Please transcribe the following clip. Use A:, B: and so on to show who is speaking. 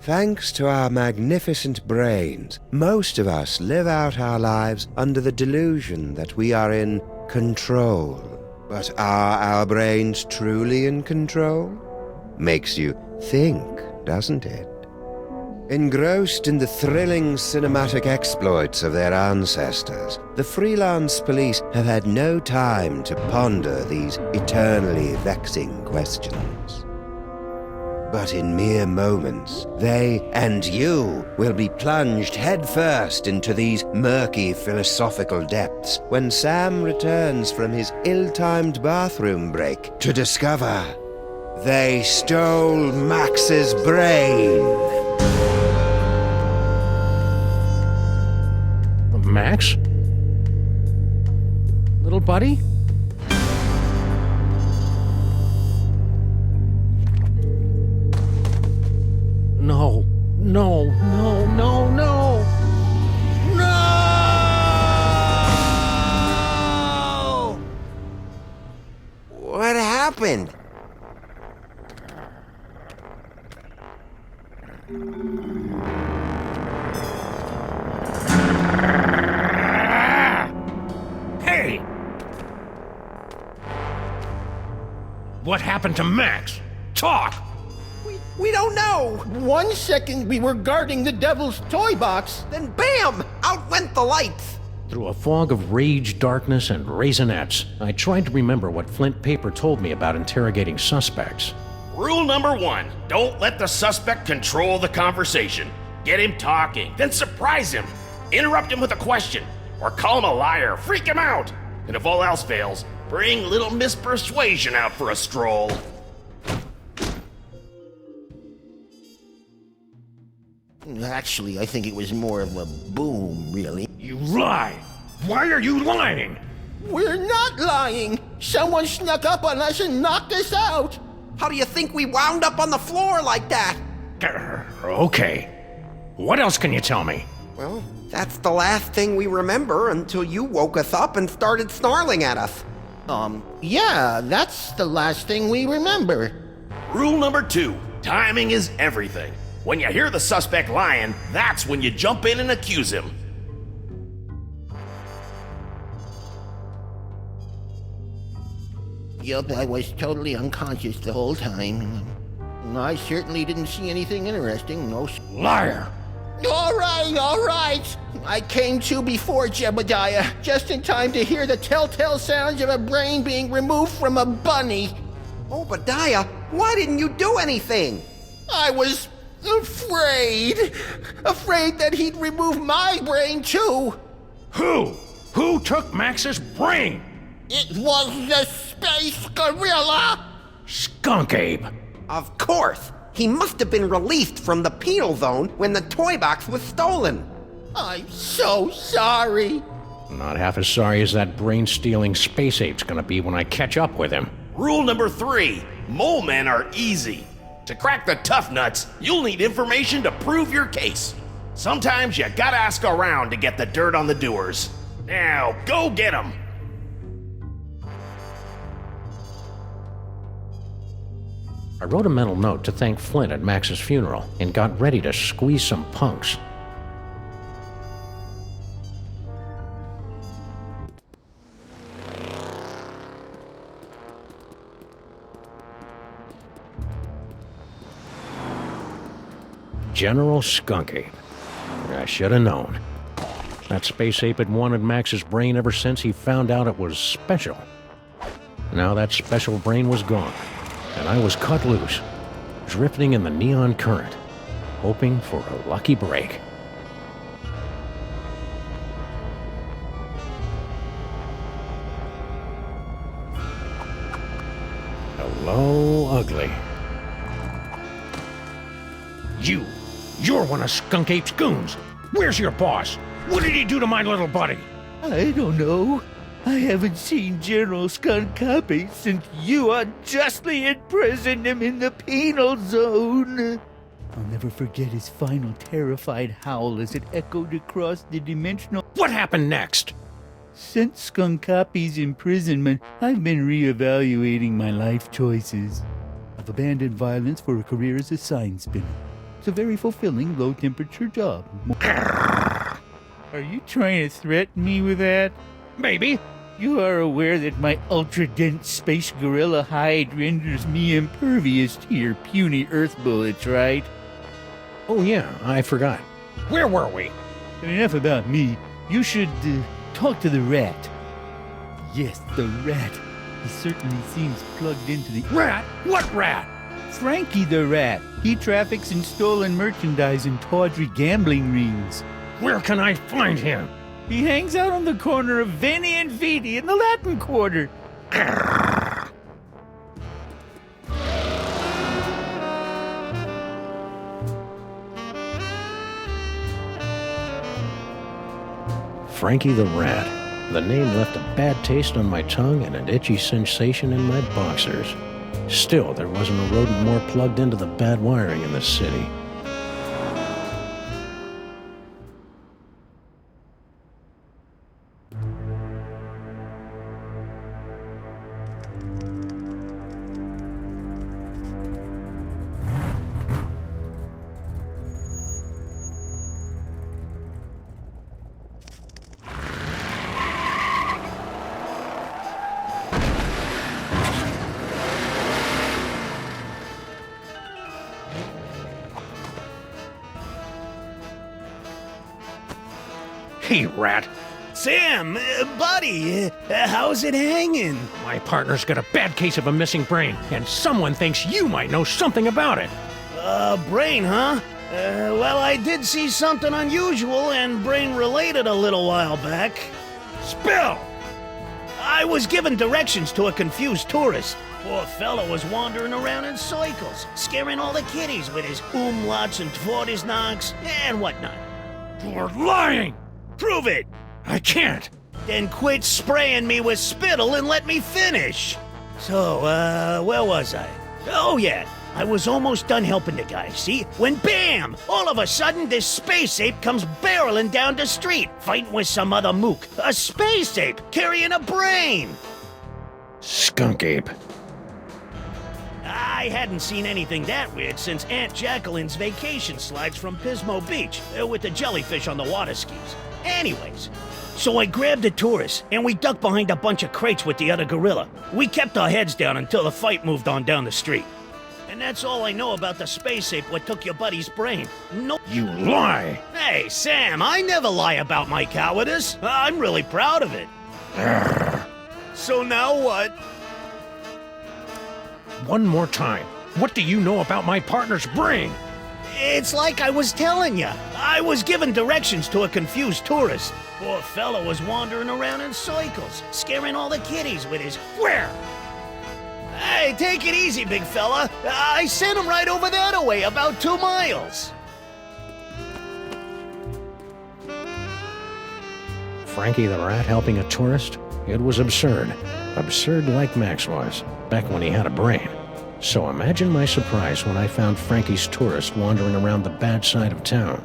A: Thanks to our magnificent brains, most of us live out our lives under the delusion that we are in control. But are our brains truly in control? Makes you think, doesn't it? Engrossed in the thrilling cinematic exploits of their ancestors, the freelance police have had no time to ponder these eternally vexing questions. But in mere moments, they and you will be plunged headfirst into these murky philosophical depths when Sam returns from his ill-timed bathroom break to discover they stole Max's brain.
B: Max? Little buddy? No, no, no, no, no! No!
A: What happened?
B: Hey! What happened to Max? Talk!
C: We don't know!
D: 1 second we were guarding the devil's toy box.
C: Then bam! Out went the lights!
B: Through a fog of rage, darkness, and raisinets, I tried to remember what Flint Paper told me about interrogating suspects.
E: Rule number 1, don't let the suspect control the conversation. Get him talking, then surprise him. Interrupt him with a question, or call him a liar, freak him out. And if all else fails, bring little Miss Persuasion out for a stroll.
D: Actually, I think it was more of a boom, really.
B: You lie! Why are you lying?
D: We're not lying! Someone snuck up on us and knocked us out!
C: How do you think we wound up on the floor like that?
B: Okay. What else can you tell me?
C: Well, that's the last thing we remember until you woke us up and started snarling at us.
D: Yeah, that's the last thing we remember.
E: Rule number 2, timing is everything. When you hear the suspect lying, that's when you jump in and accuse him.
D: Yup, I was totally unconscious the whole time. I certainly didn't see anything interesting, no.
B: Liar!
D: All right. I came to before Jebediah, just in time to hear the telltale sounds of a brain being removed from a bunny.
C: Obadiah, why didn't you do anything?
D: I was afraid that he'd remove my brain too.
B: Who? Who took Max's brain?
D: It was the space gorilla.
B: Skun-ka'pe.
C: Of course. He must have been released from the penal zone when the toy box was stolen.
D: I'm so sorry.
B: Not half as sorry as that brain-stealing space ape's gonna be when I catch up with him.
E: Rule number 3, mole men are easy. To crack the tough nuts, you'll need information to prove your case. Sometimes you gotta ask around to get the dirt on the doers. Now, go get 'em!
B: I wrote a mental note to thank Flint at Max's funeral and got ready to squeeze some punks. General Skun-ka'pe. I should have known. That space ape had wanted Max's brain ever since he found out it was special. Now that special brain was gone, and I was cut loose, drifting in the neon current, hoping for a lucky break. Hello, ugly. You're one of Skun-ka'pe's goons. Where's your boss? What did he do to my little buddy?
F: I don't know. I haven't seen General Skun-ka'pe since you unjustly imprisoned him in the penal zone. I'll never forget his final terrified howl as it echoed across the dimensional...
B: What happened next?
F: Since Skun-ka'pe's imprisonment, I've been reevaluating my life choices. I've abandoned violence for a career as a sign spinner. it's a very fulfilling low-temperature job. Are you trying to threaten me with that?
B: Maybe.
F: You are aware that my ultra-dense space gorilla hide renders me impervious to your puny Earth bullets, right?
B: Oh yeah, I forgot. Where were we?
F: Enough about me. You should talk to the rat. Yes, the rat. He certainly seems plugged into the...
B: Rat? What rat?
F: Frankie the Rat. He traffics in stolen merchandise and tawdry gambling rings.
B: Where can I find him?
F: He hangs out on the corner of Veni and Vidi in the Latin Quarter.
B: Frankie the Rat. The name left a bad taste on my tongue and an itchy sensation in my boxers. Still, there wasn't a rodent more plugged into the bad wiring in the city. Hey, Rat.
G: Sam, buddy, how's it hanging?
B: My partner's got a bad case of a missing brain, and someone thinks you might know something about it.
G: Brain, huh? Well, I did see something unusual and brain-related a little while back.
B: Spill!
G: I was given directions to a confused tourist. Poor fellow was wandering around in circles, scaring all the kiddies with his umlauts and tvortisnacks and whatnot.
B: You're lying!
G: Prove it!
B: I can't!
G: Then quit spraying me with spittle and let me finish! So, where was I? Oh yeah, I was almost done helping the guy, see? When BAM! All of a sudden this space ape comes barreling down the street, fighting with some other mook. A space ape carrying a brain!
B: Skun-ka'pe.
G: I hadn't seen anything that weird since Aunt Jacqueline's vacation slides from Pismo Beach with the jellyfish on the water skis. Anyways, so I grabbed the tourist, and we ducked behind a bunch of crates with the other gorilla. We kept our heads down until the fight moved on down the street. And that's all I know about the space ape what took your buddy's brain. No.
B: You lie!
G: Hey, Sam, I never lie about my cowardice. I'm really proud of it. So now what?
B: One more time. What do you know about my partner's brain?
G: It's like I was telling you. I was given directions to a confused tourist. Poor fellow was wandering around in circles, scaring all the kiddies with his...
B: Where?
G: Hey, take it easy, big fella. I sent him right over that away, about 2 miles.
B: Frankie the Rat helping a tourist? It was absurd. Absurd like Max was, back when he had a brain. So imagine my surprise when I found Frankie's tourist wandering around the bad side of town.